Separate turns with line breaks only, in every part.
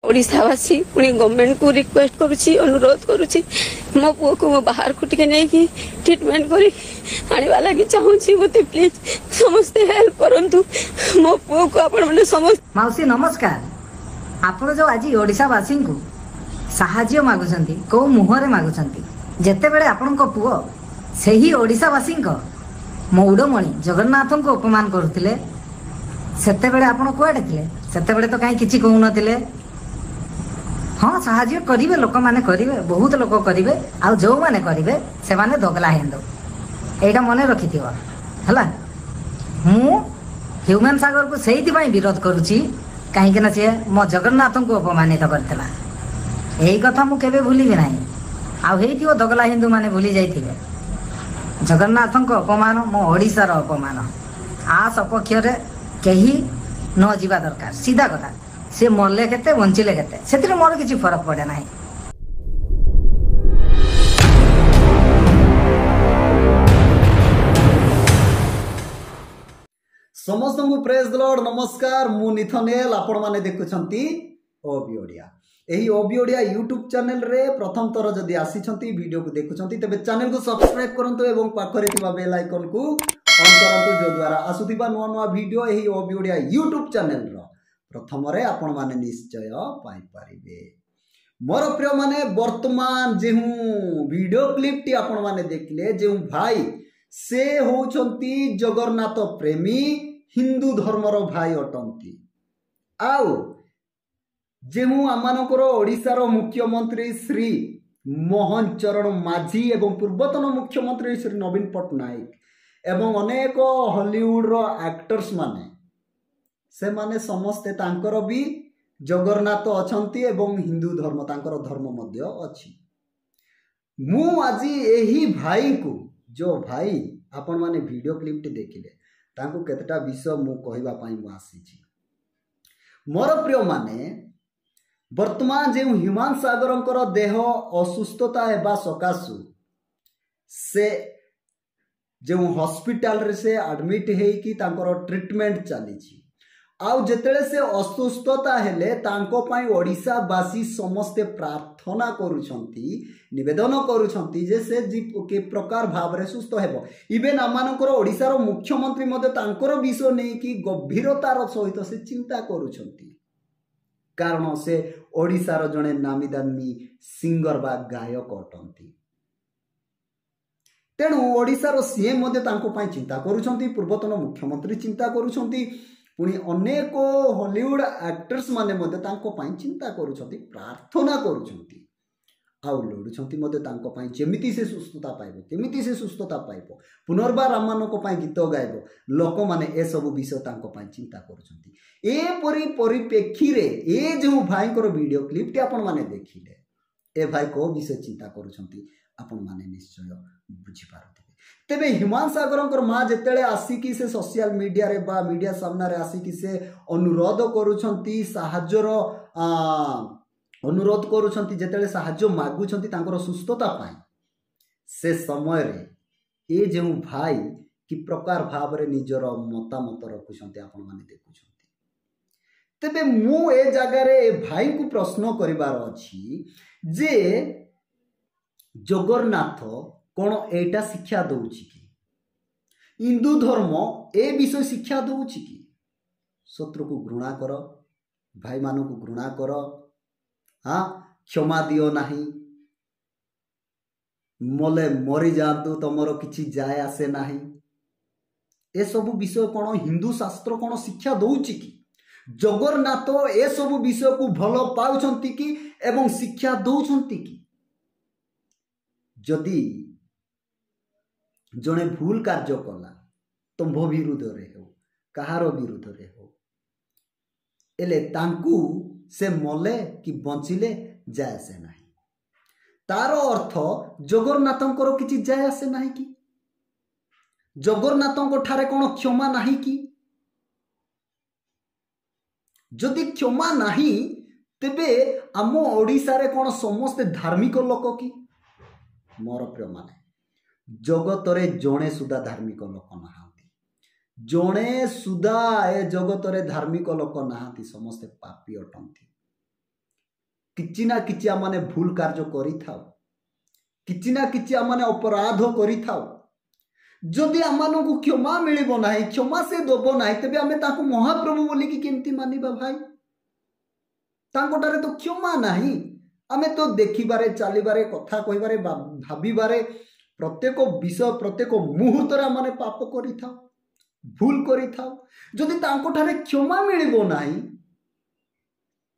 ओडिशावासी पुणी गवर्नमेंट को रिक्वेस्ट करुछि अनुरोध करुछि मो पुओ को मो बाहर को टिके नै कि ट्रीटमेंट करी आनिबा लागि चाहूछि मते प्लीज समस्त हेल्प करंतु मो पुओ को आपण माने समस्त।
माउसी नमस्कार। आपण जो आज ओडिशावासी को साहाय्य मागुछंती को मुहरे मागुछंती जेते बेले आपण को पुओ सेही ओडिशावासी को मौडमणि जगन्नाथ को अपमान करुथिले सेते बेले आपण कुआडे थिले सेते बेले तो काई किछि कहू नथिले। हाँ साहाय्य करिवे लोक माने करिवे बहुत लोक करिवे आ जो माने करिवे से माने दोगला हेंदो एटा मने रखिथिबो हला। मु ह्यूमन सागर को सेहिति पई विरोध करूची काहे कि ना से मो जगन्नाथ को अपमानित करथला एही कथा मु केबे भूलिबे नाही। आ हेइथिबो दोगला हिंदू माने भूली जाइथिबे जगन्नाथ को अपमान मो ओडिसा रो अपमान आ सपक्ष रे केही न जीवा दरकार सीधा कथा से मरले केते बंचिले केते सेतिर मोर किछि फरक पड़े नाही।
समस्त को प्रेज द लॉर्ड नमस्कार मु निथनेल आपण माने देखुछंती ओबी ओडिया एही ओबी ओडिया यूट्यूब चैनल रे प्रथम थर जदी आसीछंती वीडियो को देखुछंती तबे चैनल को सब्सक्राइब करंतु एवं पाखरे थिबा बेल आइकन को ऑन करंतु जो द्वारा आसुथिबा नुवा नुवा वीडियो एही ओबी ओडिया यूट्यूब चैनल रो प्रथम रे आपण माने निश्चय पाई परिबे। मोर प्रिय माने वर्तमान जेहू वीडियो क्लिप टी आपण माने देखले जेहू भाई से होचंती जगन्नाथ प्रेमी हिंदू धर्मर भाई अटंती आउ जेहू आमानकर ओडिशार मुख्यमंत्री श्री मोहन चरण माझी एवं पूर्वतन मुख्यमंत्री श्री नवीन पट्टनायक एवं अनेक हॉलीवुड रो एक्टर्स माने से माने समस्ते तांकर भी जगन्नाथ अछंती एवं हिंदू धर्म तांकर धर्म मध्य अछि। मु आजी एही भाई को जो भाई आपण माने वीडियो क्लिप टी देखिले तांको केतटा विषय मु कहबा पई मु आसीछि। मोर प्रिय माने वर्तमान जे ह्यूमन सागरंकर देह असुस्थता हेबा सकासु से जो हॉस्पिटल रे से एडमिट हेई कि तांकर ट्रीटमेंट चलीछि आउ जेतेले से असुस्थता हेले तांको पई ओडिसा वासी समस्ते प्रार्थना करूछंती निवेदन करूछंती जे से के प्रकार भाव रे सुस्थ हेबो। इवेन आमानकर ओडिसा रो मुख्यमंत्री मते तांकर विषय नै कि गंभीरतार सहित से चिंता करूछंती कारण से ओडिसा रो जने नामी दामी सिंगर बा गायक अटंती तेणु ओडिसा रो सीएम मते तांको पई चिंता करूछंती पूर्वतन मुख्यमंत्री चिंता करूछंती पुणी अनेक हॉलीवुड एक्टर्स माने मते तांको पई चिंता करूछंती प्रार्थना करूछंती आउ लडुछंती मते तांको पई जेमिति से सुस्थता पाइबो केमिति से सुस्थता पाइबो पुनर्बार आमानको पई गीत गाइबो लोक माने ए सब विषय तांको पई चिंता करूछंती। ए परिप्रेक्षी रे ए जो भाई को वीडियो क्लिप टी आपण माने देखिले ए भाई को विषय चिंता करूछंती आपण माने निश्चय बुझी पारथिबे। तेबे ह्यूमन सागरंकर मां जेतेले आसीकी से सोशल मीडिया रे बा मीडिया सामने रे आसीकी से अनुरोध करूछंती साहाय्यर अनुरोध करूछंती जेतेले साहाय्य मागुछंती तांकर सुस्थता पाई से समय रे ए जेउ भाई कि प्रकार भाव रे निजर मतामत रखुछंती आपण माने देखुछंती। तेबे मु ए जगह रे ए भाई को प्रश्न करिवार अछि जे जगन्नाथ कौन एटा शिक्षा दउछि कि हिंदू धर्म ए विषय शिक्षा दउछि कि शत्रु को घृणा कर भाई मानू को घृणा कर हाँ क्षमा दियो नाही मले मरी जातु तमरो किछि जाय आसे नाही ए सब विषय कौन हिंदू शास्त्र कौन शिक्षा दउछि कि जगन्नाथ ए सब विषय को भल पाउछंती कि एवं शिक्षा दउछंती कि जदि जड़े भूल कार्य कला तुम्भ विरुद्ध रे हो कहार विरुद्ध रे हो एले तांकू से मले कि बंचिले जाय से नाही तार अर्थ जगन्नाथंकर किछि जाय आसे नाही कि जगन्नाथंक ठारे कोन क्षमा नाही कि जदि क्षमा नाही तेबे आम ओडिसा रे कोन समस्त धार्मिक लोक कि मोर प्रिय माने जगत रे जणे सुधा धार्मिक लोक नहांती जणे सुधा ए जगत रे धार्मिक लोक नहांती समस्ते पापी अटंती किछि ना किछि आमने भूल कार्य करिथाउ किछि ना किछि आमने अपराध करिथाउ जदि आमनकु क्षमा मिलिबो नाही क्षमा से देबो नाही तबे आमे ताकू महाप्रभु बोली कि केमती मानिबा भाई तांकोटारे तो क्षमा नाही आमे तो देखिबारे चालिबारे कथा कहिबारे भाबिबारे प्रत्येक विषय प्रत्येक मुहूर्त रे आमने पाप करिथाउ भूल करिथाउ जदि तांकोटारे क्षमा मिलिबो नाही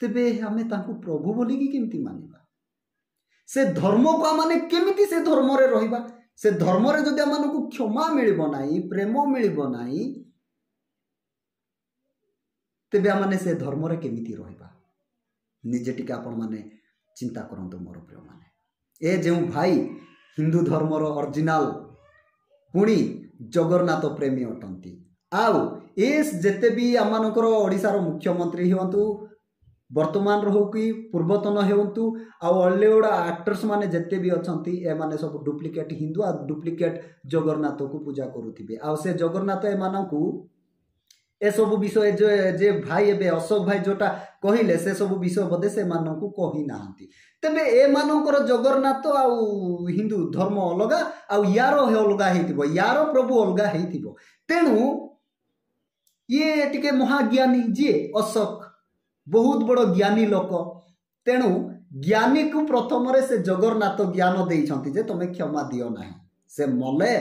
तबे आमे तांकू प्रभु बोली कि केमती मानिबा से धर्म को आमने केमिति से धर्म रे रहिबा से धर्म रे जदि आमनकु क्षमा मिलिबो नाही प्रेम मिलिबो नाही तबे आमने से धर्म रे केमिति रहिबा निजे टिके आपण माने चिंता करंतु मोर प्रिय माने ए जेउ भाई हिंदू धर्म रो ओरिजिनल पुणी जगन्नाथ प्रेमी अटंती आउ एस जेते भी आमनकर ओडिसा रो मुख्यमंत्री होंतु वर्तमान रो कि पूर्वतन हेउंतु आ अल्लेउडा एक्टर्स माने जेते भी अछंती ए माने सब डुप्लिकेट हिंदू आ डुप्लिकेट जगन्नाथ को पूजा करूथिबे आ से जगन्नाथ ए मानकू ए सब विषय जे भाई एबे अशोक भाई जोटा कहिले से सब विषय बदे से मानकू कहि नाहंती तबे ए मानकर जगन्नाथ आ हिंदू धर्म अलगा आ यारो हे अलगा हेतिबो यारो प्रभु अलगा हेतिबो तेनु ये टिके महाज्ञानी जे अशोक बहुत बड़ ज्ञानी लोक तेणु ज्ञानी को प्रथम से जगन्नाथ ज्ञान देइछंती जे तमे क्षमा दियो नाही से मले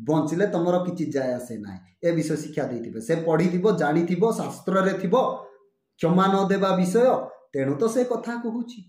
बंचिले तमरो किछि जाय आसे नाही ए विषय शिक्षा देइथिबे से पढिथिबो जानिथिबो शास्त्र रे थिबो क्षमा न देबा विषय तेणु तो से कथा कहूची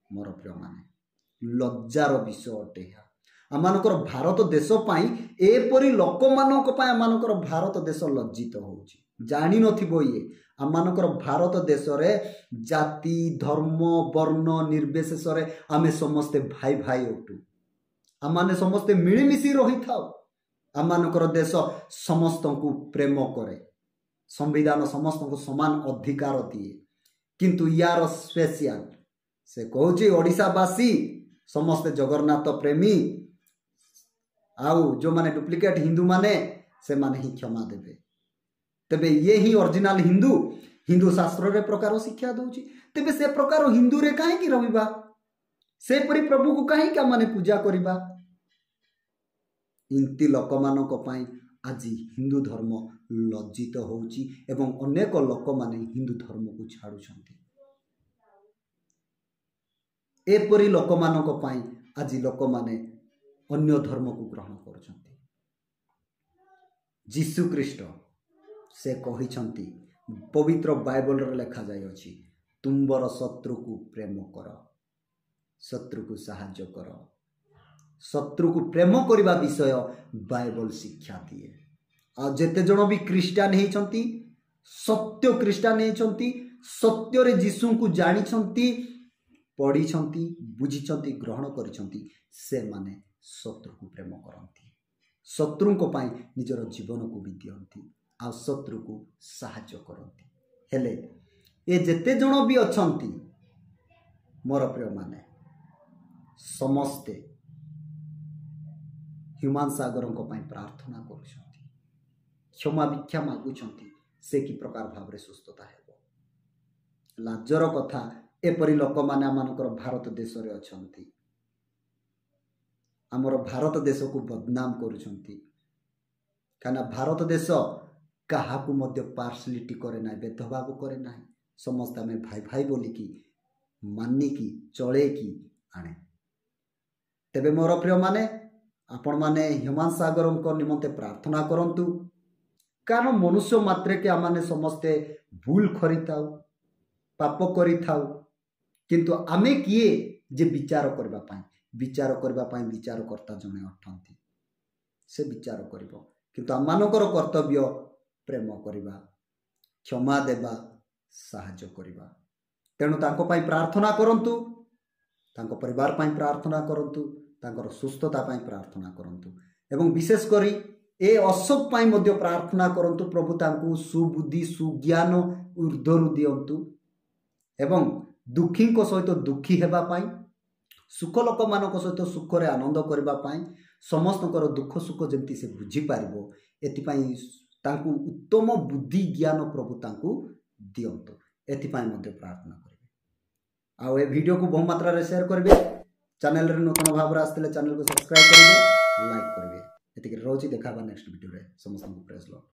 मोर प्रिय माने लज्जार विषय अटे आमानकर भारत देश पाई एपरी लोक मानक पाई आमानकर भारत देश लज्जित होउची जानि नथिबो ये आमानकर भारत देश रे जाति धर्म वर्ण निर्विशेष रे आमे समस्ते भाई भाई अटू आमाने समस्ते मिलिमिशि रही थाउ आमानकर देश समस्त को प्रेम करे संविधान समस्त को समान अधिकार दिए किंतु यार स्पेशल से कहूची ओडिशावासी समस्ते जगन्नाथ प्रेमी आउ जो माने डुप्लिकेट हिंदू माने से माने ही क्षमा देबे तेबे ये ही ओरिजिनल हिंदू हिंदू शास्त्र रे प्रकार शिक्षा दउची तेबे से प्रकार हिंदू रे काहे की रहिबा से परि प्रभु को काहे का माने पूजा करिबा इंती लोक मानक पई आजि हिंदू धर्म लज्जित होउची एवं अनेक लोक माने हिंदू धर्म को छाडु छंती ए परि लोक मानक पई आजि लोक माने अन्य धर्म को ग्रहण करुछंती जीसु ख्रीष्ट से कहिछंती पवित्र बाइबल रे लिखा जाय अछि तुंबर शत्रु को प्रेम कर शत्रु को सहाय्य कर शत्रु को प्रेम करबा विषय बाइबल शिक्षा दिए आ जेते जण भी क्रिश्चियन हेचंती सत्य क्रिश्चियन हेचंती सत्य रे जीसु को जानि छंती पढ़ी छंती बुझी छंती ग्रहण करि छंती से माने शत्रु को प्रेम करंती शत्रु को पाई निजर जीवन को भी दियंती आ शत्रु को सहाय्य करंती हेले ए जेते जण भी अछंती मोर प्रिय माने समस्ते ह्यूमान सागर को पाई प्रार्थना करुछंती क्षमा भिक्षा मागुछंती से कि प्रकार भाव रे सुस्थता हेबो लाजर कथा एपरी लोक माने आमानकर भारत देश रे अछंती आमर भारत देश को बदनाम करुछंती काना भारत देश काहाकू मध्य पार्सलिटी करे ना भेदभाव करे ना समस्त आम भाई भाई बोली कि मानी कि चले कि आने तेबे मोर प्रिय माने आपण माने ह्यूमान सागर को निमंते प्रार्थना करंतु कारण मनुष्य मात्रे के आमाने समस्ते भूल करिताउ पाप करिताउ किंतु आमे किए जे विचार करबा पाई विचारकर्ता जने अटंती से विचार करिवो किंतु आमानकर कर्तव्य प्रेम करिबा क्षमा देबा साहाय्य करिबा तेणु तांको पाई प्रार्थना करंतु तांको परिवार पाई प्रार्थना करंतु तांकर सुस्थता पाई प्रार्थना करंतु एवं विशेष करी ए अशोक पाई मध्य प्रार्थना करंतु प्रभु तांको सुबुद्धि सुज्ञान ऊर्ध्वरु दियंतु एवं दुखी को सहित दुखी हेबा पाई सुख लोक मान सहित सुख रे आनंद करबा पाई समस्तकर दुख सुख जमती से बुझी पारिबो एतिपाई तांकु उत्तम बुद्धि ज्ञान प्रभु तांकु दियंतु एतिपाई मध्य प्रार्थना करिबे आउ ए वीडियो को बहु मात्रा रे शेयर करेंगे चैनल रे नूतन भाव रे आस्ते चैनल को सब्सक्राइब करेंगे लाइक करेंगे एतिक रोची देखा नेक्स्ट वीडियो रे समस्त प्रेज लॉर्ड।